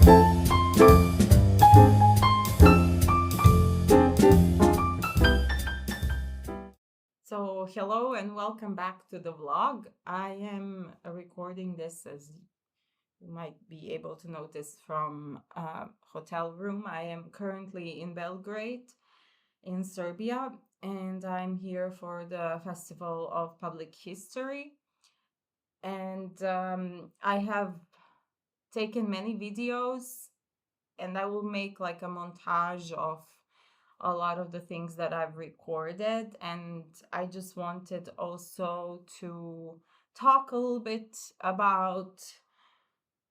So hello and welcome back to the vlog. I am recording this, as you might be able to notice, from a hotel room. I am currently in Belgrade in Serbia, and I'm here for the Festival of Public History. And I have taken many videos, and I will make like a montage of a lot of the things that I've recorded. And I just wanted also to talk a little bit about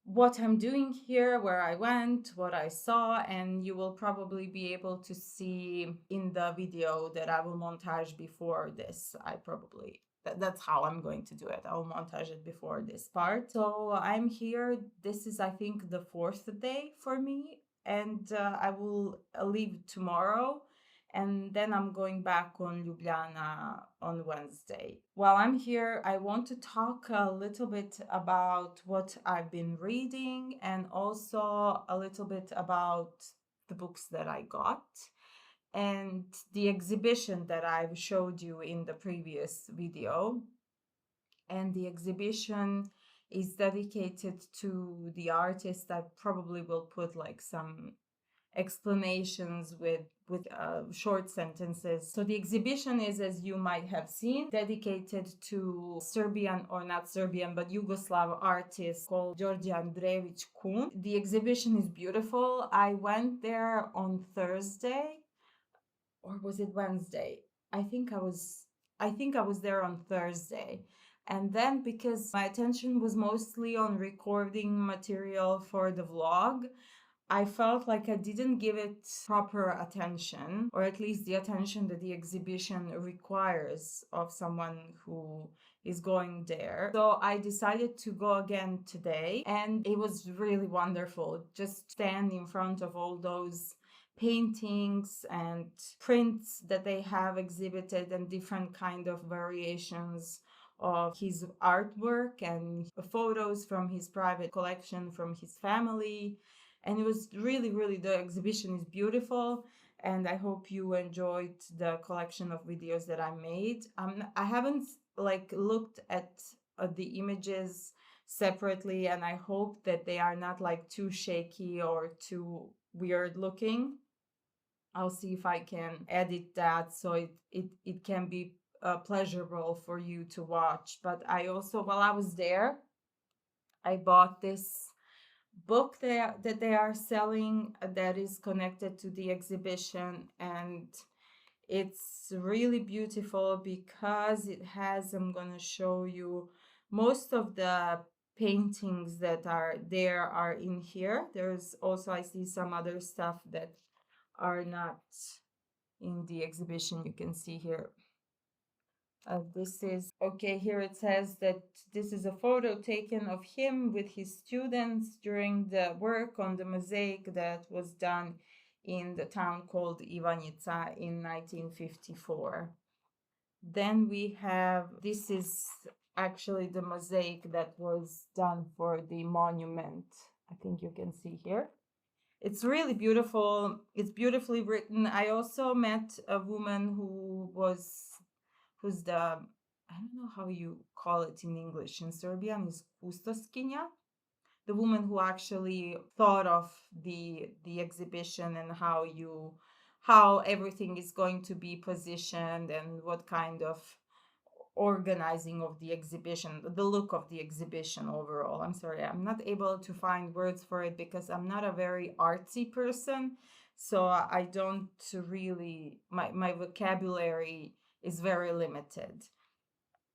what I'm doing here, where I went, what I saw, and you will probably be able to see in the video that I will montage before this. That's how I'm going to do it. I'll montage it before this part. So I'm here. This is, I think, the fourth day for me, and I will leave tomorrow, and then I'm going back on Ljubljana on Wednesday. While I'm here, I want to talk a little bit about what I've been reading, and also a little bit about the books that I got and the exhibition that I've showed you in the previous video. And the exhibition is dedicated to the artist. I probably will put like some explanations with short sentences. So the exhibition is, as you might have seen, dedicated to Serbian, or not Serbian, but Yugoslav artist called Đorđe Andrejević Kun. The exhibition is beautiful. I went there on Thursday, or was it Wednesday? I think I was there on Thursday. And then, because my attention was mostly on recording material for the vlog, I felt like I didn't give it proper attention, or at least the attention that the exhibition requires of someone who is going there. So I decided to go again today, and it was really wonderful. Just stand in front of all those paintings and prints that they have exhibited, and different kind of variations of his artwork, and photos from his private collection, from his family. And it was really, the exhibition is beautiful, and I hope you enjoyed the collection of videos that I made. I haven't looked at the images separately, and I hope that they are not like too shaky or too weird looking. I'll see if I can edit that so it can be pleasurable for you to watch. But I also, while I was there, I bought this book that they are selling that is connected to the exhibition, and it's really beautiful because it has, I'm going to show you, most of the paintings that are there are in here. There's also, I see some other stuff that are not in the exhibition. You can see here. This is, okay, here it says that this is a photo taken of him with his students during the work on the mosaic that was done in the town called Ivanjica in 1954. Then we have, this is actually the mosaic that was done for the monument. I think you can see here. It's really beautiful. It's beautifully written. I also met a woman who's the, I don't know how you call it in English. In Serbian is kustoskinja, the woman who actually thought of the exhibition, and how everything is going to be positioned, and what kind of organizing of the exhibition, the look of the exhibition overall. I'm sorry, I'm not able to find words for it because I'm not a very artsy person. So I don't really, my vocabulary is very limited.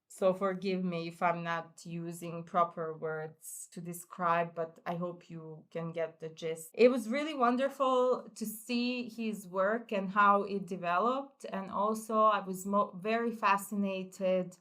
So forgive me if I'm not using proper words to describe, but I hope you can get the gist. It was really wonderful to see his work and how it developed. And also I was very fascinated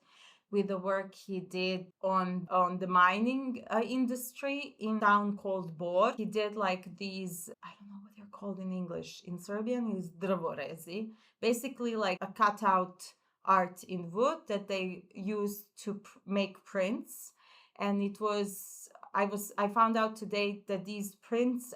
with the work he did on the mining industry in a town called Bor. He did like these, I don't know what they're called in English. In Serbian is drvorezi, basically like a cutout art in wood that they used to make prints. And it was I found out today that these prints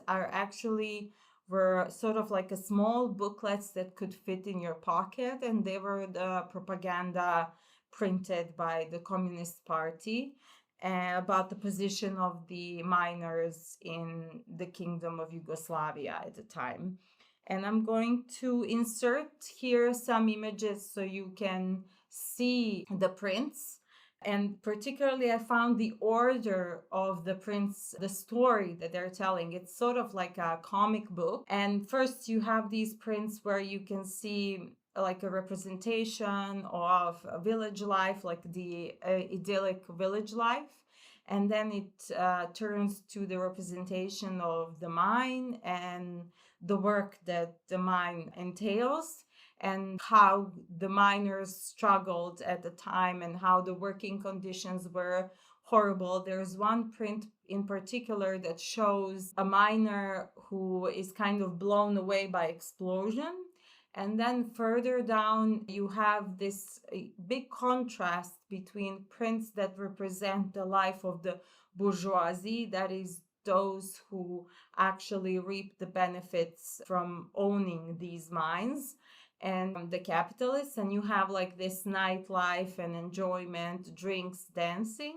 were sort of like a small booklets that could fit in your pocket, and they were the propaganda printed by the Communist Party about the position of the miners in the Kingdom of Yugoslavia at the time. And I'm going to insert here some images so you can see the prints. And particularly, I found the order of the prints, the story that they're telling. It's sort of like a comic book. And first, you have these prints where you can see like a representation of a village life, like the idyllic village life. And then it turns to the representation of the mine and the work that the mine entails, and how the miners struggled at the time and how the working conditions were horrible. There's one print in particular that shows a miner who is kind of blown away by explosion. And then further down, you have this big contrast between prints that represent the life of the bourgeoisie, that is, those who actually reap the benefits from owning these mines, and the capitalists. And you have like this nightlife and enjoyment, drinks, dancing.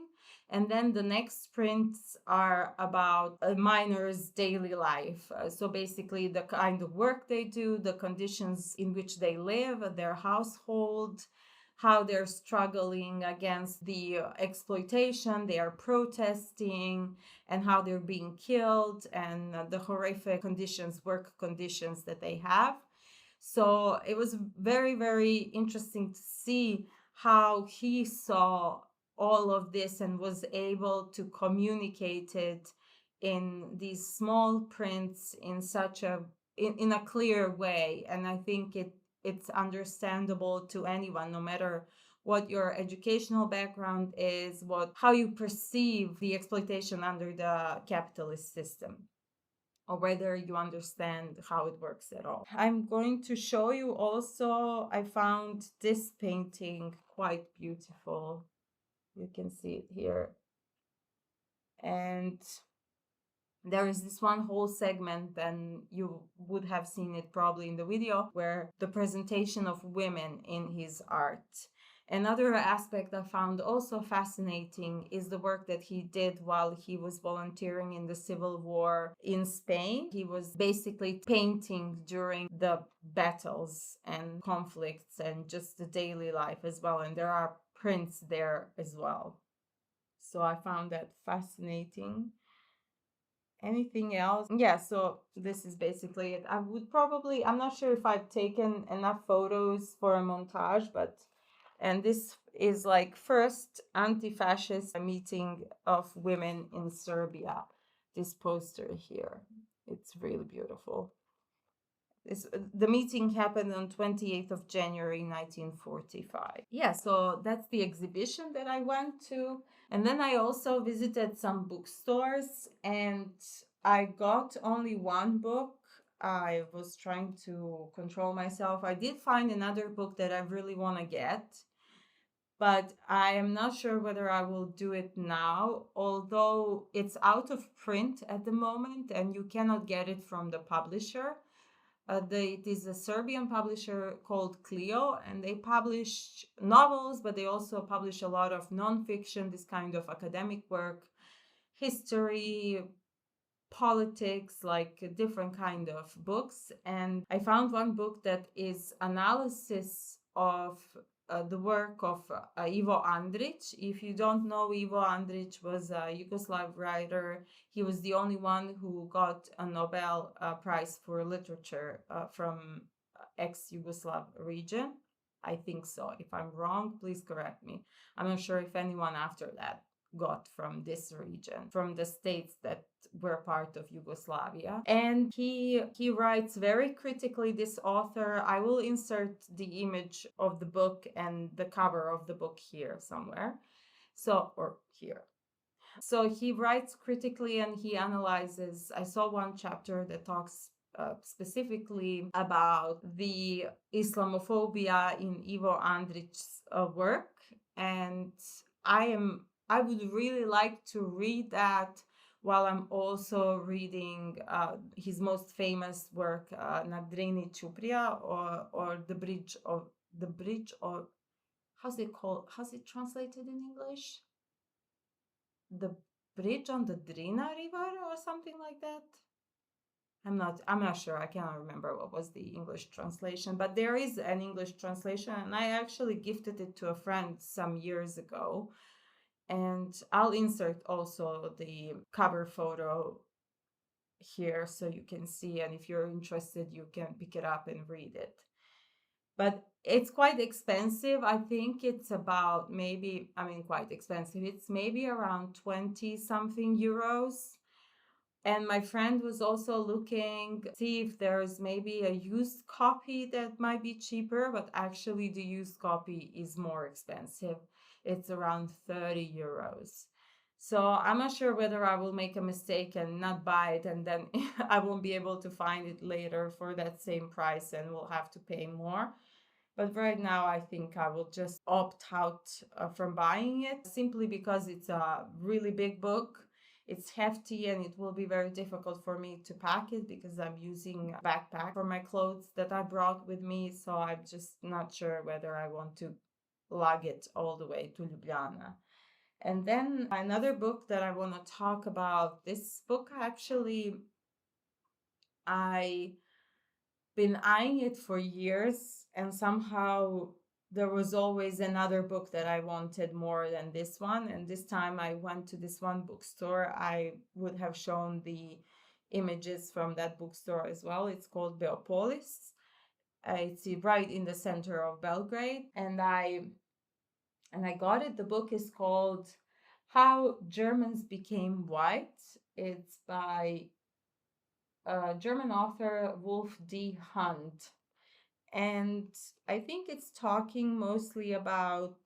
And then the next prints are about a miner's daily life. So basically the kind of work they do, the conditions in which they live, their household, how they're struggling against the exploitation, they are protesting, and how they're being killed, and the horrific conditions, work conditions that they have. So it was very, very interesting to see how he saw all of this and was able to communicate it in these small prints in such in a clear way. And I think it's understandable to anyone, no matter what your educational background is, how you perceive the exploitation under the capitalist system, or whether you understand how it works at all. I'm going to show you also, I found this painting quite beautiful. You can see it here. And there is this one whole segment, and you would have seen it probably in the video, where the presentation of women in his art. Another aspect I found also fascinating is the work that he did while he was volunteering in the Civil War in Spain. He was basically painting during the battles and conflicts and just the daily life as well. And there are prints there as well. So I found that fascinating. Anything else? Yeah, so this is basically it. I'm not sure if I've taken enough photos for a montage, and this is like first anti-fascist meeting of women in Serbia. This poster here, it's really beautiful. The meeting happened on 28th of January 1945. Yeah, so that's the exhibition that I went to. And then I also visited some bookstores, and I got only one book. I was trying to control myself. I did find another book that I really want to get, but I am not sure whether I will do it now, although it's out of print at the moment and you cannot get it from the publisher. It is a Serbian publisher called Clio, and they publish novels, but they also publish a lot of nonfiction, this kind of academic work, history, politics, like different kind of books. And I found one book that is analysis of the work of Ivo Andrić. If you don't know, Ivo Andrić was a Yugoslav writer. He was the only one who got a Nobel Prize for Literature from ex-Yugoslav region. I think so. If I'm wrong, please correct me. I'm not sure if anyone after that got from this region, from the states that were part of Yugoslavia. And he writes very critically, this author. I will insert the image of the book and the cover of the book here somewhere. Or here. So he writes critically and he analyzes. I saw one chapter that talks specifically about the Islamophobia in Ivo Andrić's work. And I would really like to read that while I'm also reading his most famous work, Na Drini Čuprija, or the bridge of, how's it called? How's it translated in English? The bridge on the Drina River or something like that. I'm not sure. I cannot remember what was the English translation, but there is an English translation, and I actually gifted it to a friend some years ago. And I'll insert also the cover photo here so you can see, and if you're interested, you can pick it up and read it. But it's quite expensive. I think it's about quite expensive. It's maybe around 20 something euros. And my friend was also looking to see if there's maybe a used copy that might be cheaper, but actually the used copy is more expensive. It's around 30 euros. So I'm not sure whether I will make a mistake and not buy it, and then I won't be able to find it later for that same price and will have to pay more. But right now, I think I will just opt out from buying it, simply because it's a really big book. It's hefty, and it will be very difficult for me to pack it because I'm using a backpack for my clothes that I brought with me. So I'm just not sure whether I want to lug it all the way to Ljubljana. And then another book that I want to talk about, this book actually, I've been eyeing it for years, and somehow there was always another book that I wanted more than this one. And this time I went to this one bookstore. I would have shown the images from that bookstore as well. It's called Beopolis. It's right in the center of Belgrade. And I got it. The book is called How Germans Became White. It's by German author Wulf D. Hund. And I think it's talking mostly about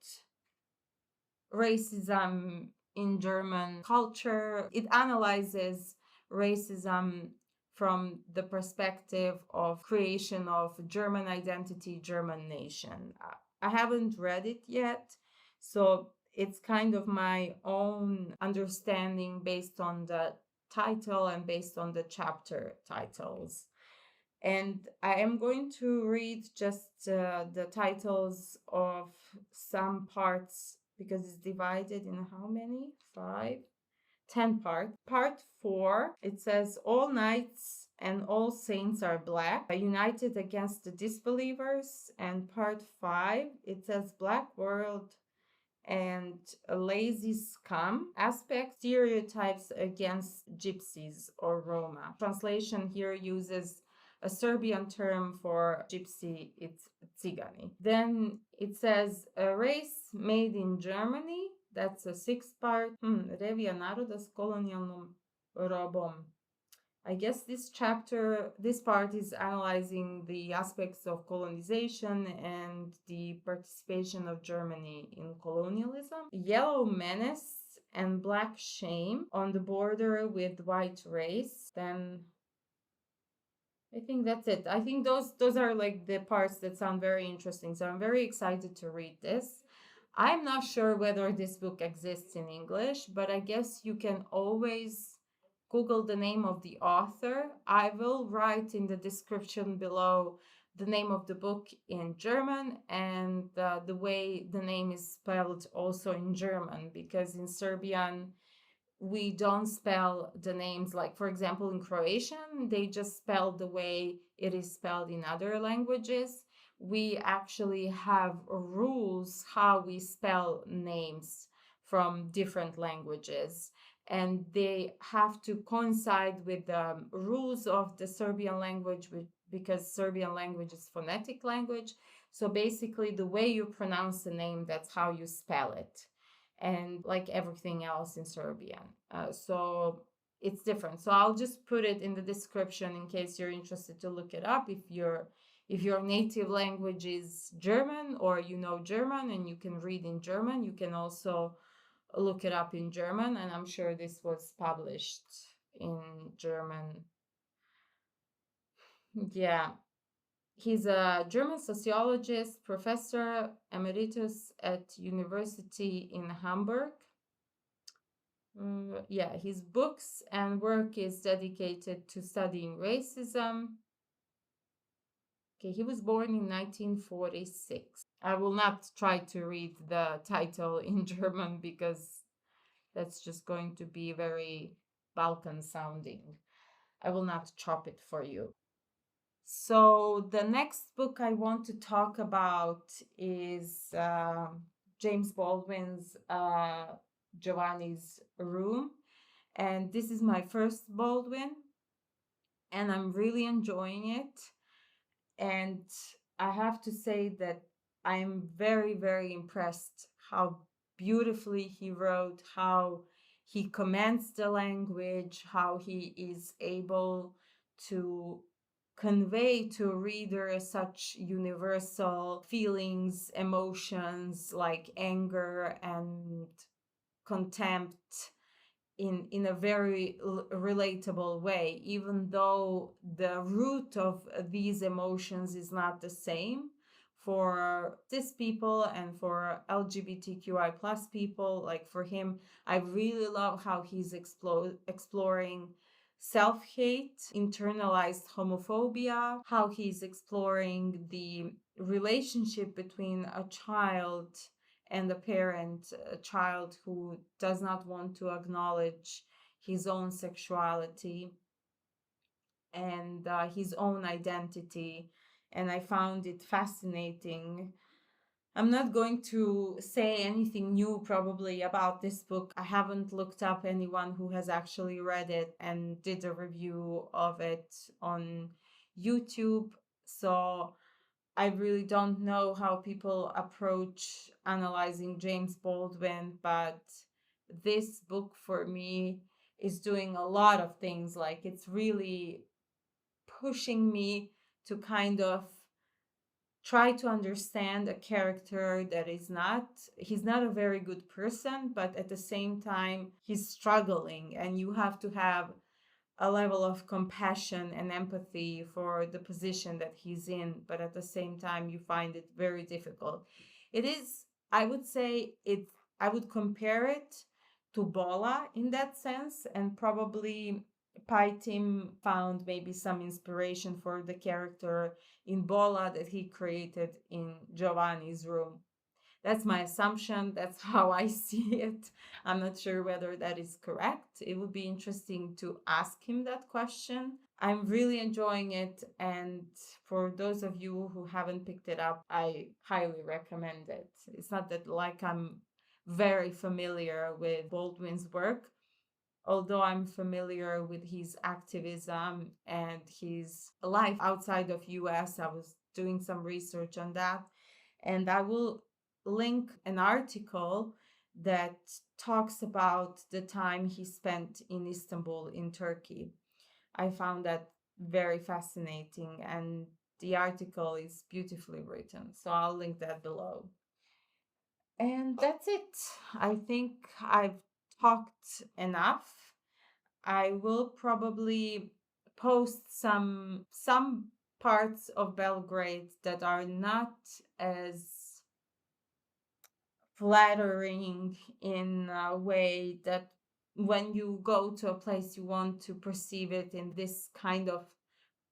racism in German culture. It analyzes racism from the perspective of creation of German identity, German nation. I haven't read it yet, so it's kind of my own understanding based on the title and based on the chapter titles. And I am going to read just the titles of some parts, because it's divided in how many? 10 parts. Part 4, it says, all knights and all saints are black, united against the disbelievers. And part 5, it says, black world and a lazy scum aspect, stereotypes against gypsies or Roma. Translation here uses a Serbian term for gypsy, it's Cigani. Then it says a race made in Germany. That's a 6th part. Revija naroda s kolonijalnom robom. I guess this part is analyzing the aspects of colonization and the participation of Germany in colonialism. Yellow menace and black shame on the border with white race. Then I think that's it. I think those are like the parts that sound very interesting. So I'm very excited to read this. I'm not sure whether this book exists in English, but I guess you can always Google the name of the author. I will write in the description below the name of the book in German and the way the name is spelled also in German, because in Serbian, we don't spell the names like, for example, in Croatian, they just spell the way it is spelled in other languages. We actually have rules how we spell names from different languages, and they have to coincide with the rules of the Serbian language, because Serbian language is phonetic language. So basically the way you pronounce the name, that's how you spell it. And like everything else in Serbian. So it's different. So I'll just put it in the description in case you're interested to look it up. If your native language is German, or you know German and you can read in German, you can also look it up in German. And I'm sure this was published in German. Yeah. He's a German sociologist, professor emeritus at University in Hamburg. Yeah, his books and work is dedicated to studying racism. Okay, he was born in 1946. I will not try to read the title in German because that's just going to be very Balkan sounding. I will not chop it for you. So, the next book I want to talk about is James Baldwin's Giovanni's Room. And this is my first Baldwin, and I'm really enjoying it. And I have to say that I'm very, very impressed how beautifully he wrote, how he commends the language, how he is able to convey to a reader such universal feelings, emotions like anger and contempt in a very relatable way, even though the root of these emotions is not the same for cis people and for LGBTQI plus people. Like for him, I really love how he's exploring self-hate, internalized homophobia, how he's exploring the relationship between a child and a parent, a child who does not want to acknowledge his own sexuality and his own identity. And I found it fascinating. I'm not going to say anything new probably about this book. I haven't looked up anyone who has actually read it and did a review of it on YouTube. So I really don't know how people approach analyzing James Baldwin, but this book for me is doing a lot of things. Like it's really pushing me to kind of try to understand a character that he's not a very good person, but at the same time, he's struggling, and you have to have a level of compassion and empathy for the position that he's in, but at the same time, you find it very difficult. It is, I would say, I would compare it to Bola in that sense, and probably Paitim found maybe some inspiration for the character in Bola that he created in Giovanni's room. That's my assumption. That's how I see it. I'm not sure whether that is correct. It would be interesting to ask him that question. I'm really enjoying it. And for those of you who haven't picked it up, I highly recommend it. It's not that like I'm very familiar with Baldwin's work, although I'm familiar with his activism and his life outside of US. I was doing some research on that, and I will link an article that talks about the time he spent in Istanbul in Turkey. I found that very fascinating, and the article is beautifully written, so I'll link that below. And that's it. I think I've talked enough. I will probably post some parts of Belgrade that are not as flattering in a way that when you go to a place you want to perceive it in this kind of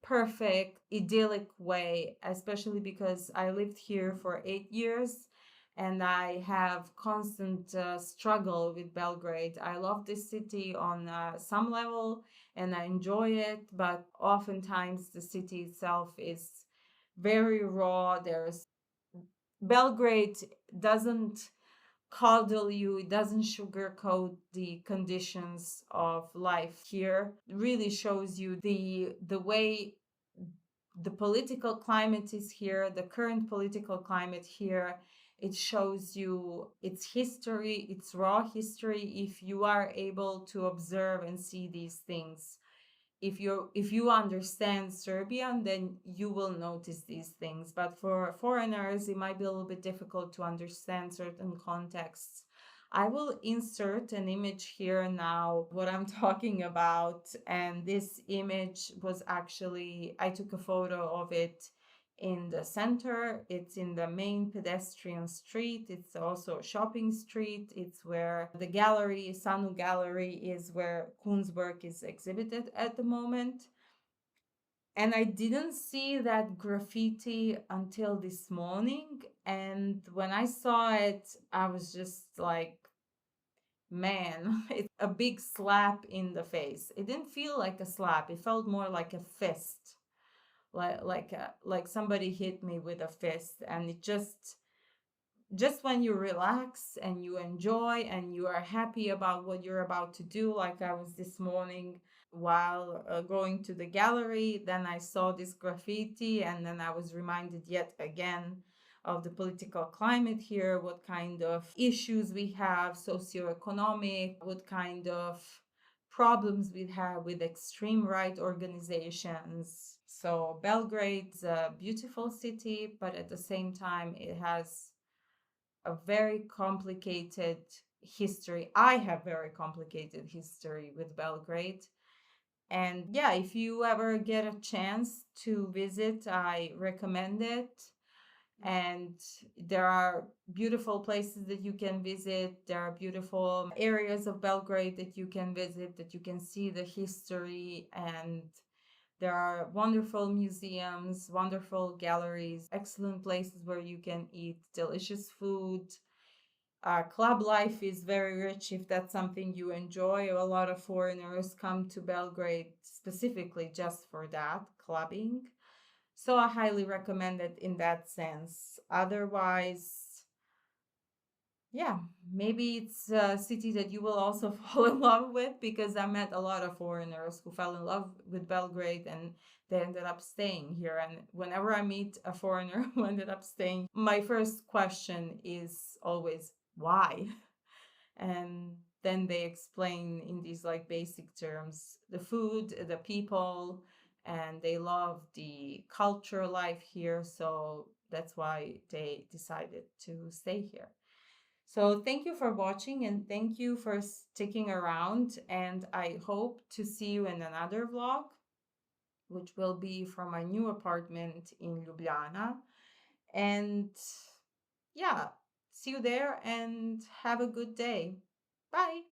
perfect idyllic way, especially because I lived here for 8 years and I have constant struggle with Belgrade. I love this city on some level and I enjoy it, but oftentimes the city itself is very raw. There's Belgrade doesn't coddle you, it doesn't sugarcoat the conditions of life here. It really shows you the way the political climate is here, the current political climate here. It shows you its history, its raw history, if you are able to observe and see these things. If you understand Serbian, then you will notice these things. But for foreigners, it might be a little bit difficult to understand certain contexts. I will insert an image here now, what I'm talking about. And this image was actually, I took a photo of it in the center. It's in the main pedestrian street. It's also a shopping street. It's where the gallery, SANU gallery, is where Kun's work is exhibited at the moment. And I didn't see that graffiti until this morning. And when I saw it, I was just like, man, it's a big slap in the face. It didn't feel like a slap. It felt more like a fist, like somebody hit me with a fist. And it just when you relax and you enjoy and you are happy about what you're about to do, like I was this morning while going to the gallery, then I saw this graffiti, and then I was reminded yet again of the political climate here, what kind of issues we have, socioeconomic, what kind of problems we have with extreme right organizations. So Belgrade's a beautiful city, but at the same time, it has a very complicated history. I have very complicated history with Belgrade. And yeah, if you ever get a chance to visit, I recommend it. And there are beautiful places that you can visit. There are beautiful areas of Belgrade that you can visit, that you can see the history. And there are wonderful museums, wonderful galleries, excellent places where you can eat delicious food. Club life is very rich if that's something you enjoy. A lot of foreigners come to Belgrade specifically just for that, clubbing. So I highly recommend it in that sense. Otherwise, yeah, maybe it's a city that you will also fall in love with, because I met a lot of foreigners who fell in love with Belgrade and they ended up staying here. And whenever I meet a foreigner who ended up staying, my first question is always, why? And then they explain in these like basic terms the food, the people, and they love the culture life here. So that's why they decided to stay here. So thank you for watching and thank you for sticking around. And I hope to see you in another vlog, which will be from my new apartment in Ljubljana. And yeah, see you there and have a good day. Bye.